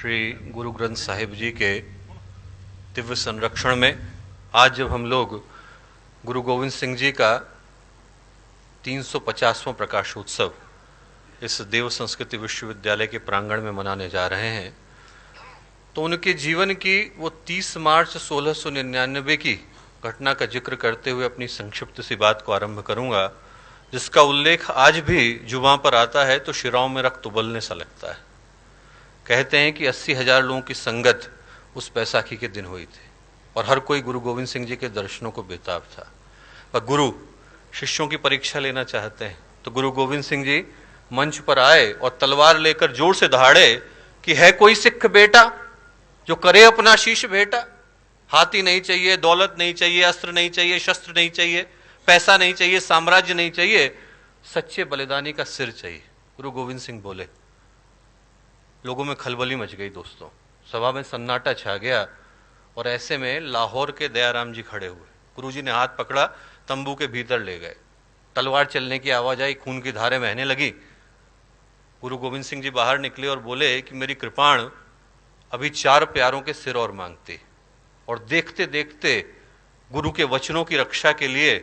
श्री गुरु ग्रंथ साहिब जी के दिव्य संरक्षण में आज जब हम लोग गुरु गोविंद सिंह जी का 350वां प्रकाशोत्सव इस देव संस्कृति विश्वविद्यालय के प्रांगण में मनाने जा रहे हैं, तो उनके जीवन की वो 30 मार्च 1699 की घटना का जिक्र करते हुए अपनी संक्षिप्त सी बात को आरंभ करूंगा, जिसका उल्लेख आज भी जुबां पर आता है तो शिराओं में रक्त उबलने सा लगता है। कहते हैं कि 80,000 लोगों की संगत उस बैसाखी के दिन हुई थी और हर कोई गुरु गोविंद सिंह जी के दर्शनों को बेताब था। और गुरु शिष्यों की परीक्षा लेना चाहते हैं तो गुरु गोविंद सिंह जी मंच पर आए और तलवार लेकर जोर से दहाड़े कि है कोई सिख बेटा जो करे अपना शीश भेटा। हाथी नहीं चाहिए, दौलत नहीं चाहिए, अस्त्र नहीं चाहिए, शस्त्र नहीं चाहिए, पैसा नहीं चाहिए, साम्राज्य नहीं चाहिए, सच्चे बलिदानी का सिर चाहिए। गुरु गोविंद सिंह बोले। लोगों में खलबली मच गई दोस्तों, सभा में सन्नाटा छा गया और ऐसे में लाहौर के दयाराम जी खड़े हुए। गुरुजी ने हाथ पकड़ा, तंबू के भीतर ले गए। तलवार चलने की आवाज आई, खून की धारें बहने लगी। गुरु गोविंद सिंह जी बाहर निकले और बोले कि मेरी कृपाण अभी 4 प्यारों के सिर और मांगती। और देखते देखते गुरु के वचनों की रक्षा के लिए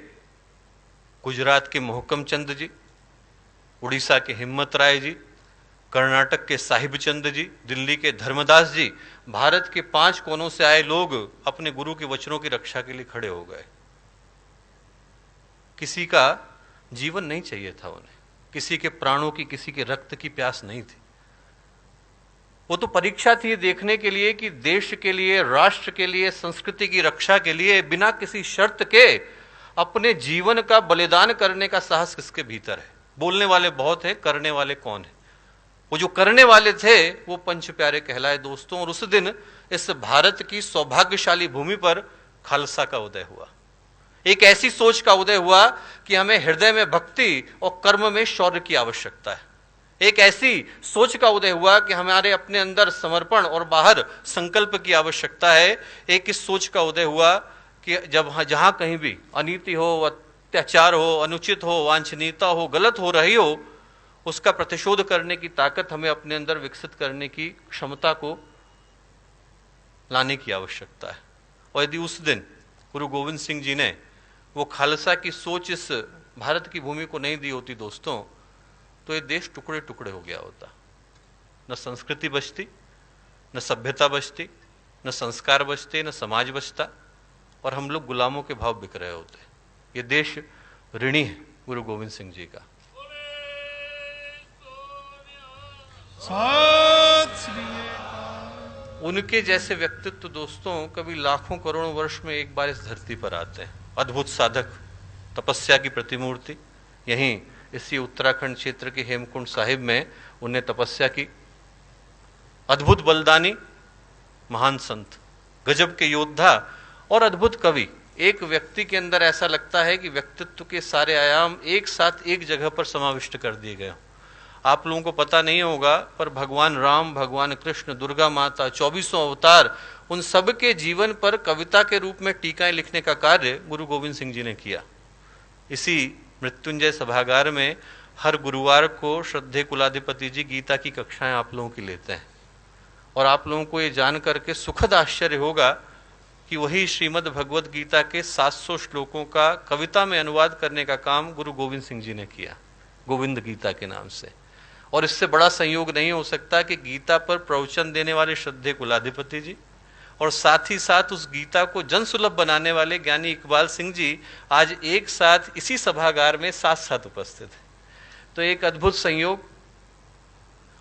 गुजरात के मोहकम चंद जी, उड़ीसा के हिम्मत राय जी, कर्नाटक के साहिब चंद जी, दिल्ली के धर्मदास जी, भारत के 5 कोनों से आए लोग अपने गुरु के वचनों की रक्षा के लिए खड़े हो गए। किसी का जीवन नहीं चाहिए था उन्हें, किसी के प्राणों की, किसी के रक्त की प्यास नहीं थी। वो तो परीक्षा थी देखने के लिए कि देश के लिए, राष्ट्र के लिए, संस्कृति की रक्षा के लिए बिना किसी शर्त के अपने जीवन का बलिदान करने का साहस किसके भीतर है। बोलने वाले बहुत है, करने वाले कौन है। वो जो करने वाले थे वो पंच प्यारे कहलाए दोस्तों। और उस दिन इस भारत की सौभाग्यशाली भूमि पर खालसा का उदय हुआ। एक ऐसी सोच का उदय हुआ कि हमें हृदय में भक्ति और कर्म में शौर्य की आवश्यकता है। एक ऐसी सोच का उदय हुआ कि हमारे अपने अंदर समर्पण और बाहर संकल्प की आवश्यकता है। एक इस सोच का उदय हुआ कि जब जहां कहीं भी अनीति हो, अत्याचार हो, अनुचित हो, वांछनीयता हो, गलत हो रही हो, उसका प्रतिशोध करने की ताकत हमें अपने अंदर विकसित करने की क्षमता को लाने की आवश्यकता है। और यदि उस दिन गुरु गोविंद सिंह जी ने वो खालसा की सोच इस भारत की भूमि को नहीं दी होती दोस्तों, तो ये देश टुकड़े टुकड़े हो गया होता। न संस्कृति बचती, न सभ्यता बचती, न संस्कार बचते, न समाज बचता, और हम लोग गुलामों के भाव बिक रहे होते। ये देश ऋणी है गुरु गोविंद सिंह जी का। उनके जैसे व्यक्तित्व दोस्तों कभी लाखों करोड़ों वर्ष में एक बार इस धरती पर आते हैं। अद्भुत साधक, तपस्या की प्रतिमूर्ति। यहीं इसी उत्तराखंड क्षेत्र के हेमकुंड साहिब में उन्हें तपस्या की। अद्भुत बलिदानी, महान संत, गजब के योद्धा और अद्भुत कवि। एक व्यक्ति के अंदर ऐसा लगता है कि व्यक्तित्व के सारे आयाम एक साथ एक जगह पर समाविष्ट कर दिए गए। आप लोगों को पता नहीं होगा पर भगवान राम, भगवान कृष्ण, दुर्गा माता, 24 अवतार, उन सब के जीवन पर कविता के रूप में टीकाएं लिखने का कार्य गुरु गोविंद सिंह जी ने किया। इसी मृत्युंजय सभागार में हर गुरुवार को श्रद्धेय कुलाधिपति जी गीता की कक्षाएं आप लोगों की लेते हैं। और आप लोगों को ये जान करके सुखद आश्चर्य होगा कि वही श्रीमद् भगवद गीता के 700 श्लोकों का कविता में अनुवाद करने का काम गुरु गोविंद सिंह जी ने किया, गोविंद गीता के नाम से। और इससे बड़ा संयोग नहीं हो सकता कि गीता पर प्रवचन देने वाले श्रद्धेय कुलाधिपति जी और साथ ही साथ उस गीता को जन सुलभ बनाने वाले ज्ञानी इकबाल सिंह जी आज एक साथ इसी सभागार में साथ साथ उपस्थित हैं। तो एक अद्भुत संयोग।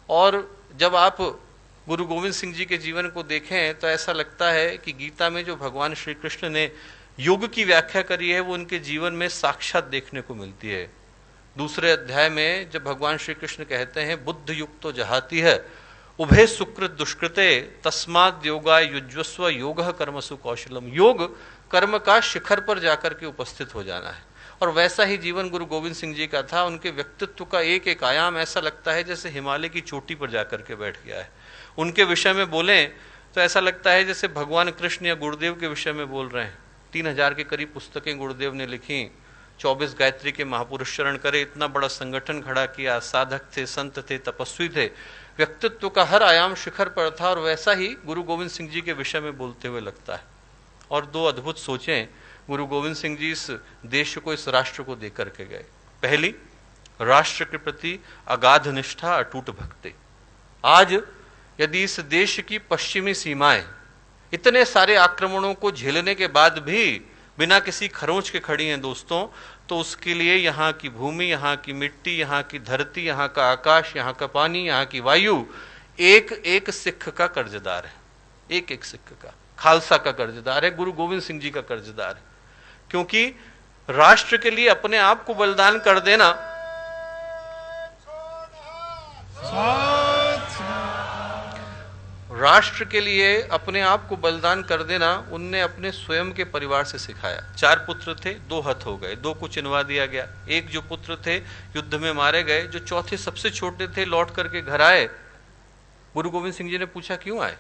और जब आप गुरु गोविंद सिंह जी के जीवन को देखें तो ऐसा लगता है कि गीता में जो भगवान श्री कृष्ण ने योग की व्याख्या करी है वो उनके जीवन में साक्षात देखने को मिलती है। दूसरे अध्याय में जब भगवान श्री कृष्ण कहते हैं बुद्ध युक्तो जहाती है उभय सुकृत दुष्कृते तस्माद योगा युज्वस्व योगः कर्मसु कौशलम। योग कर्म का शिखर पर जाकर के उपस्थित हो जाना है। और वैसा ही जीवन गुरु गोविंद सिंह जी का था। उनके व्यक्तित्व का एक एक आयाम ऐसा लगता है जैसे हिमालय की चोटी पर जाकर के बैठ गया है। उनके विषय में बोलें तो ऐसा लगता है जैसे भगवान कृष्ण या गुरुदेव के विषय में बोल रहे हैं। 3000 के करीब पुस्तकें गुरुदेव ने लिखी, 24 गायत्री के महापुरुष चरण करे, इतना बड़ा संगठन खड़ा किया, साधक थे, संत थे, तपस्वी थे, व्यक्तित्व का हर आयाम शिखर पर था, और वैसा ही गुरु गोविंद सिंह जी के विषय में बोलते हुए लगता है। और दो अद्भुत सोचें गुरु गोविंद सिंह जी इस देश को, इस राष्ट्र को दे करके गए। पहली, राष्ट्र के प्रति अगाध निष्ठा, अटूट भक्ति। आज यदि इस देश की पश्चिमी सीमाएं इतने सारे आक्रमणों को झेलने के बाद भी बिना किसी खरोंच के खड़ी हैं दोस्तों, तो उसके लिए यहाँ की भूमि, यहाँ की मिट्टी, यहाँ की धरती, यहाँ का आकाश, यहाँ का पानी, यहाँ की वायु एक एक सिख का कर्जदार है। एक एक सिख का, खालसा का कर्जदार है, गुरु गोविंद सिंह जी का कर्जदार है। क्योंकि राष्ट्र के लिए अपने आप को बलिदान कर देना, राष्ट्र के लिए अपने आप को बलिदान कर देना उनने अपने स्वयं के परिवार से सिखाया। 4 पुत्र थे, 2 हत हो गए, 2 को चिनवा दिया गया। एक जो पुत्र थे युद्ध में मारे गए, जो चौथे सबसे छोटे थे लौट करके घर आए। गुरु गोविंद सिंह जी ने पूछा क्यों आए?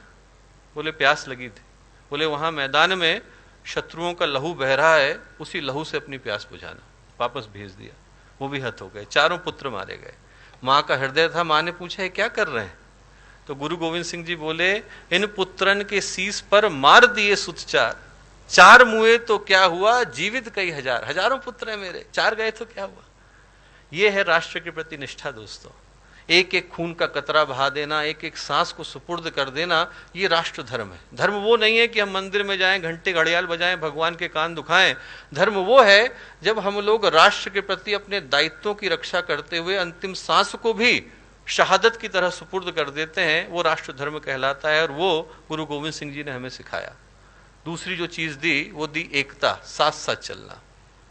बोले प्यास लगी थी। बोले वहां मैदान में शत्रुओं का लहू बह रहा है, उसी लहू से अपनी प्यास बुझाना। वापस भेज दिया, वो भी हत हो गए। 4 पुत्र मारे गए। माँ का हृदय था, माँ ने पूछा ये क्या कर रहे हैं? तो गुरु गोविंद सिंह जी बोले इन पुत्रन के शीस पर मार दिए सुत 4 मुए तो क्या हुआ, जीवित कई हजार। हजारों पुत्र हैं मेरे, 4 गए तो क्या हुआ। ये है राष्ट्र के प्रति निष्ठा दोस्तों। एक एक खून का कतरा बहा देना, एक एक सांस को सुपुर्द कर देना, ये राष्ट्र धर्म है। धर्म वो नहीं है कि हम मंदिर में जाएं, घंटे घड़ियाल बजाएं, भगवान के कान दुखाएं। धर्म वो है जब हम लोग राष्ट्र के प्रति अपने दायित्वों की रक्षा करते हुए अंतिम सांस को भी शहादत की तरह सुपुर्द कर देते हैं, वो राष्ट्र धर्म कहलाता है। और वो गुरु गोविंद सिंह जी ने हमें सिखाया। दूसरी जो चीज दी वो दी एकता, साथ साथ चलना।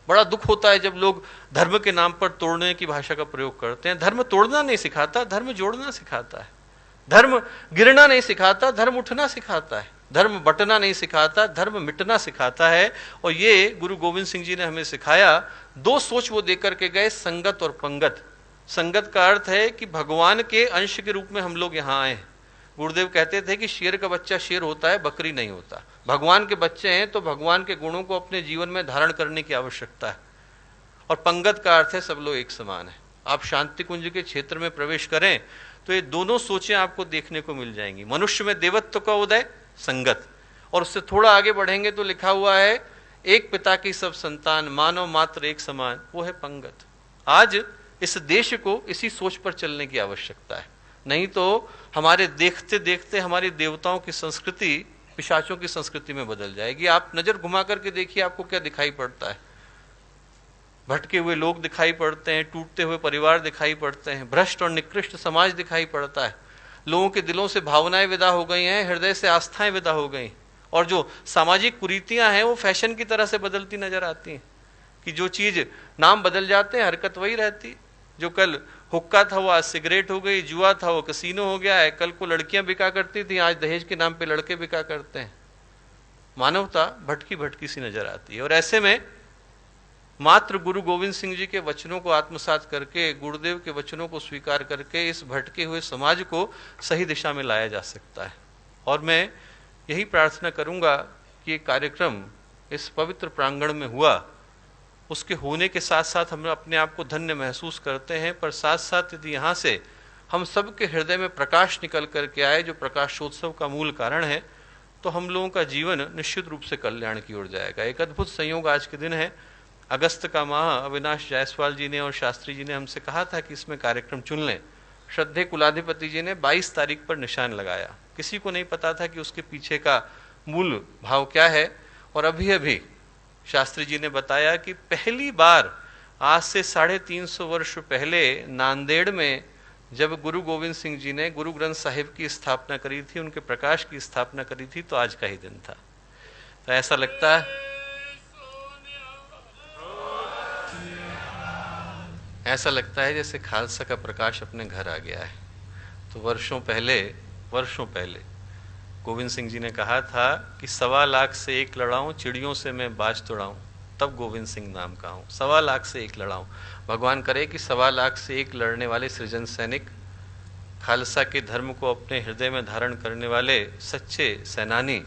बड़ा दुख होता है जब लोग धर्म के नाम पर तोड़ने की भाषा का प्रयोग करते हैं। धर्म तोड़ना नहीं सिखाता, धर्म जोड़ना सिखाता है। धर्म गिरना नहीं सिखाता, धर्म उठना सिखाता है। धर्म बटना नहीं सिखाता, धर्म मिटना सिखाता है। और ये गुरु गोविंद सिंह जी ने हमें सिखाया। 2 सोच वो देकर के गए, संगत और पंगत। संगत का अर्थ है कि भगवान के अंश के रूप में हम लोग यहाँ आए। गुरुदेव कहते थे कि शेर का बच्चा शेर होता है, बकरी नहीं होता। भगवान के बच्चे हैं तो भगवान के गुणों को अपने जीवन में धारण करने की आवश्यकता है। और पंगत का अर्थ है सब लोग एक समान है। आप शांति कुंज के क्षेत्र में प्रवेश करें तो ये दोनों सोचें आपको देखने को मिल जाएंगी। मनुष्य में देवत्व का उदय, संगत। और उससे थोड़ा आगे बढ़ेंगे तो लिखा हुआ है एक पिता की सब संतान, मानव मात्र एक समान, वो है पंगत। आज इस देश को इसी सोच पर चलने की आवश्यकता है। नहीं तो हमारे देखते देखते हमारी देवताओं की संस्कृति पिशाचों की संस्कृति में बदल जाएगी। आप नजर घुमा करके देखिए, आपको क्या दिखाई पड़ता है? भटके हुए लोग दिखाई पड़ते हैं, टूटते हुए परिवार दिखाई पड़ते हैं, भ्रष्ट और निकृष्ट समाज दिखाई पड़ता है। लोगों के दिलों से भावनाएं विदा हो गई हैं, हृदय से आस्थाएं विदा हो गई। और जो सामाजिक कुरीतियां हैं वो फैशन की तरह से बदलती नजर आती हैं कि जो चीज नाम बदल जाते हैं, हरकत वही रहती। जो कल हुक्का था वो आज सिगरेट हो गई, जुआ था वो कसीनो हो गया है। कल को लड़कियां बिका करती थी, आज दहेज के नाम पे लड़के बिका करते हैं। मानवता भटकी भटकी सी नजर आती है। और ऐसे में मात्र गुरु गोविंद सिंह जी के वचनों को आत्मसात करके, गुरुदेव के वचनों को स्वीकार करके इस भटके हुए समाज को सही दिशा में लाया जा सकता है। और मैं यही प्रार्थना करूंगा कि ये कार्यक्रम इस पवित्र प्रांगण में हुआ, उसके होने के साथ साथ हम अपने आप को धन्य महसूस करते हैं। पर साथ साथ यदि यहाँ से हम सबके हृदय में प्रकाश निकल करके आए, जो प्रकाशोत्सव का मूल कारण है, तो हम लोगों का जीवन निश्चित रूप से कल्याण की ओर जाएगा। एक अद्भुत संयोग आज के दिन है। अगस्त का माह अविनाश जायसवाल जी ने और शास्त्री जी ने हमसे कहा था कि इसमें कार्यक्रम चुन लें। श्रद्धे कुलाधिपति जी ने 22 तारीख पर निशान लगाया। किसी को नहीं पता था कि उसके पीछे का मूल भाव क्या है। और अभी अभी शास्त्री जी ने बताया कि पहली बार आज से 350 वर्ष पहले नांदेड़ में जब गुरु गोविंद सिंह जी ने गुरु ग्रंथ साहिब की स्थापना करी थी, उनके प्रकाश की स्थापना करी थी, तो आज का ही दिन था। तो ऐसा लगता है जैसे खालसा का प्रकाश अपने घर आ गया है। तो वर्षों पहले गोविंद सिंह जी ने कहा था कि 1.25 लाख से 1 लड़ाऊं, चिड़ियों से मैं बाज तोड़ाऊं, तब गोविंद सिंह नाम का हूं। 1.25 लाख से 1 लड़ाऊं। भगवान करे कि 1.25 लाख से 1 लड़ने वाले सृजन सैनिक, खालसा के धर्म को अपने हृदय में धारण करने वाले सच्चे सेनानी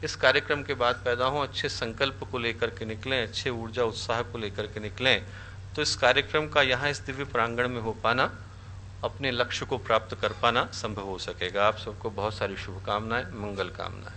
इस कार्यक्रम के बाद पैदा हों, अच्छे संकल्प को लेकर के निकलें, अच्छे ऊर्जा उत्साह को लेकर के निकलें। तो इस कार्यक्रम का यहाँ इस दिव्य प्रांगण में हो पाना अपने लक्ष्य को प्राप्त कर पाना संभव हो सकेगा। आप सबको बहुत सारी शुभकामनाएं, मंगल कामनाएं।